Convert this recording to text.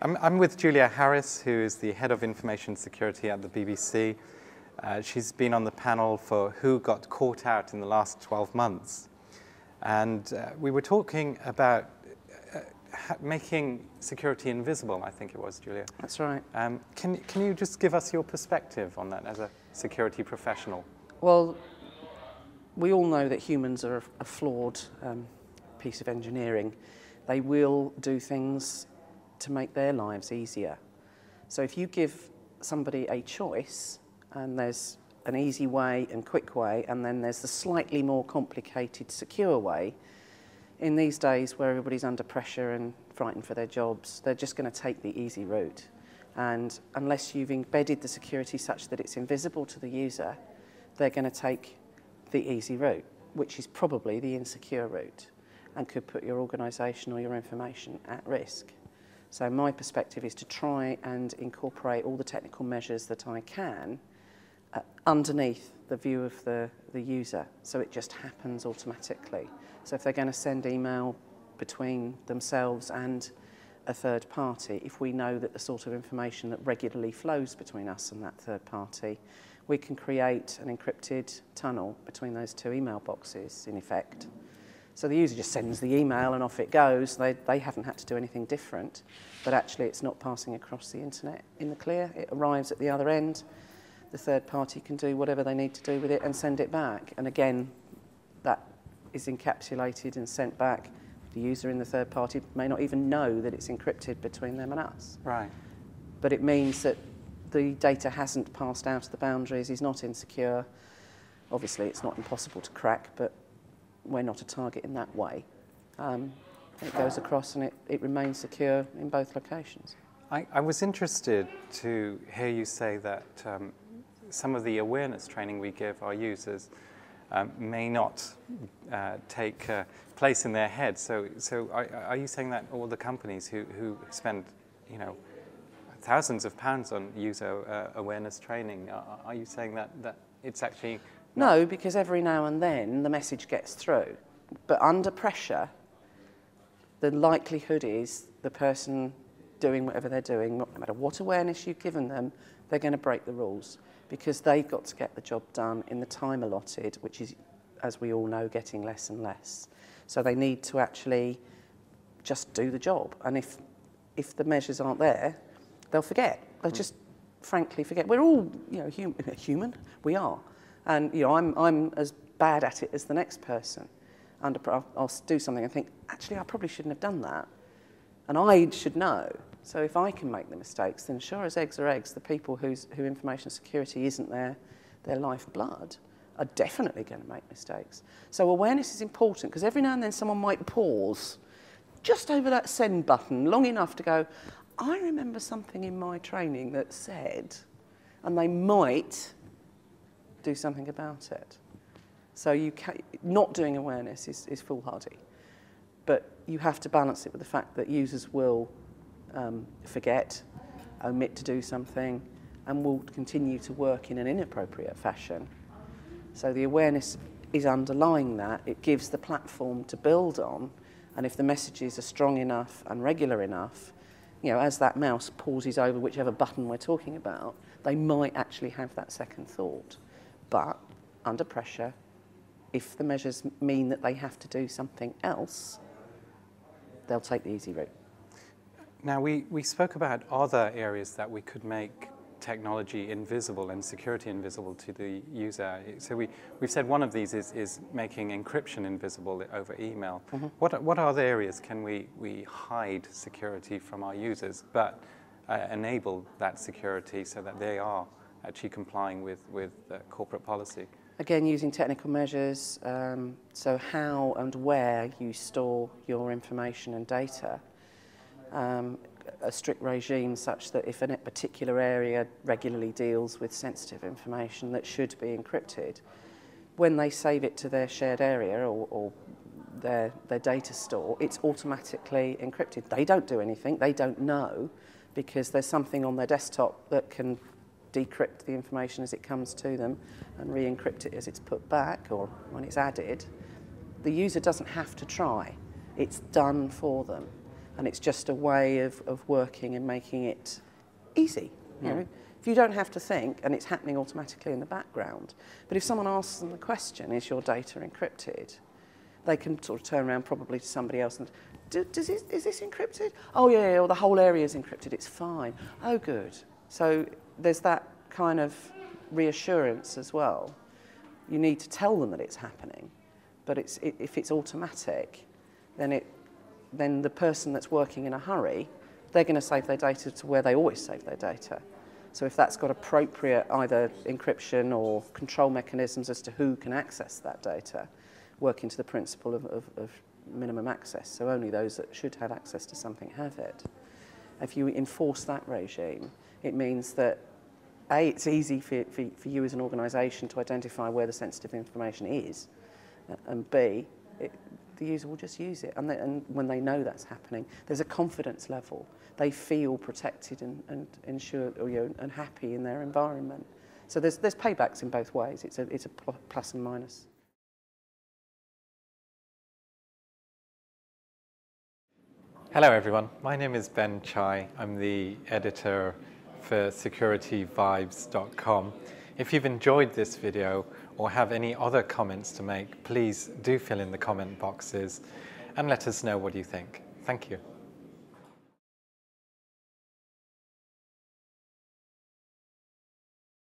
I'm with Julia Harris, who is the Head of Information Security at the BBC. She's been on the panel for who got caught out in the last 12 months. And we were talking about making security invisible, I think it was, Julia. That's right. Can you just give us your perspective on that as a security professional? Well, we all know that humans are a flawed piece of engineering. They will do things to make their lives easier. So if you give somebody a choice, and there's an easy way and quick way, and then there's the slightly more complicated, secure way, in these days where everybody's under pressure and frightened for their jobs, they're just going to take the easy route. And unless you've embedded the security such that it's invisible to the user, they're going to take the easy route, which is probably the insecure route, and could put your organisation or your information at risk. So my perspective is to try and incorporate all the technical measures that I can underneath the view of the user, so it just happens automatically. So if they're going to send email between themselves and a third party, if we know that the sort of information that regularly flows between us and that third party, we can create an encrypted tunnel between those two email boxes, in effect. So the user just sends the email and off it goes. They haven't had to do anything different, but actually it's not passing across the internet in the clear. It arrives at the other end. The third party can do whatever they need to do with it and send it back. And again, that is encapsulated and sent back. The user in the third party may not even know that it's encrypted between them and us. Right. But it means that the data hasn't passed out of the boundaries, is not insecure. Obviously, it's not impossible to crack, but we're not a target in that way. It goes across and it remains secure in both locations. I was interested to hear you say that some of the awareness training we give our users may not take place in their head. So are you saying that all the companies who spend, thousands of pounds on user awareness training, are you saying that it's actually not? No, because every now and then the message gets through. But under pressure, the likelihood is the person doing whatever they're doing, no matter what awareness you've given them, they're going to break the rules, because they've got to get the job done in the time allotted, which is, as we all know, getting less and less. So they need to actually just do the job. And if the measures aren't there, they'll forget. They'll just frankly forget. We're all, human. We are. And I'm as bad at it as the next person. I'll do something and think, actually, I probably shouldn't have done that. And I should know. So if I can make the mistakes, then sure as eggs are eggs, the people who information security isn't their lifeblood are definitely going to make mistakes. So awareness is important, because every now and then someone might pause just over that send button long enough to go, I remember something in my training that said, and they might do something about it. So not doing awareness is foolhardy. But you have to balance it with the fact that users will forget, omit to do something, and will continue to work in an inappropriate fashion. So the awareness is underlying that. It gives the platform to build on, and if the messages are strong enough and regular enough, as that mouse pauses over whichever button we're talking about, they might actually have that second thought. But under pressure, if the measures mean that they have to do something else, they'll take the easy route. Now, we spoke about other areas that we could make technology invisible and security invisible to the user. So we've said one of these is making encryption invisible over email. Mm-hmm. What other areas can we hide security from our users, but enable that security so that they are actually complying with corporate policy? Again, using technical measures, so how and where you store your information and data. A strict regime such that if a particular area regularly deals with sensitive information that should be encrypted, when they save it to their shared area or their data store, it's automatically encrypted. They don't do anything, they don't know, because there's something on their desktop that can decrypt the information as it comes to them and re-encrypt it as it's put back or when it's added. The user doesn't have to try. It's done for them. And it's just a way of working and making it easy. You know? If you don't have to think and it's happening automatically in the background. But if someone asks them the question, is your data encrypted? They can sort of turn around probably to somebody else and, is this encrypted? Oh yeah, or the whole area is encrypted, it's fine. Oh good. So there's that kind of reassurance as well. You need to tell them that it's happening, but if it's automatic, then the person that's working in a hurry, they're going to save their data to where they always save their data. So if that's got appropriate either encryption or control mechanisms as to who can access that data, working to the principle of minimum access, so only those that should have access to something have it. If you enforce that regime, it means that A, it's easy for you as an organisation to identify where the sensitive information is, and B, the user will just use it. And when they know that's happening, there's a confidence level. They feel protected and ensured, or, you know, and happy in their environment. So there's paybacks in both ways. It's a plus and minus. Hello everyone, my name is Ben Chai. I'm the editor for SecurityVibes.com. If you've enjoyed this video or have any other comments to make, please do fill in the comment boxes and let us know what you think. Thank you.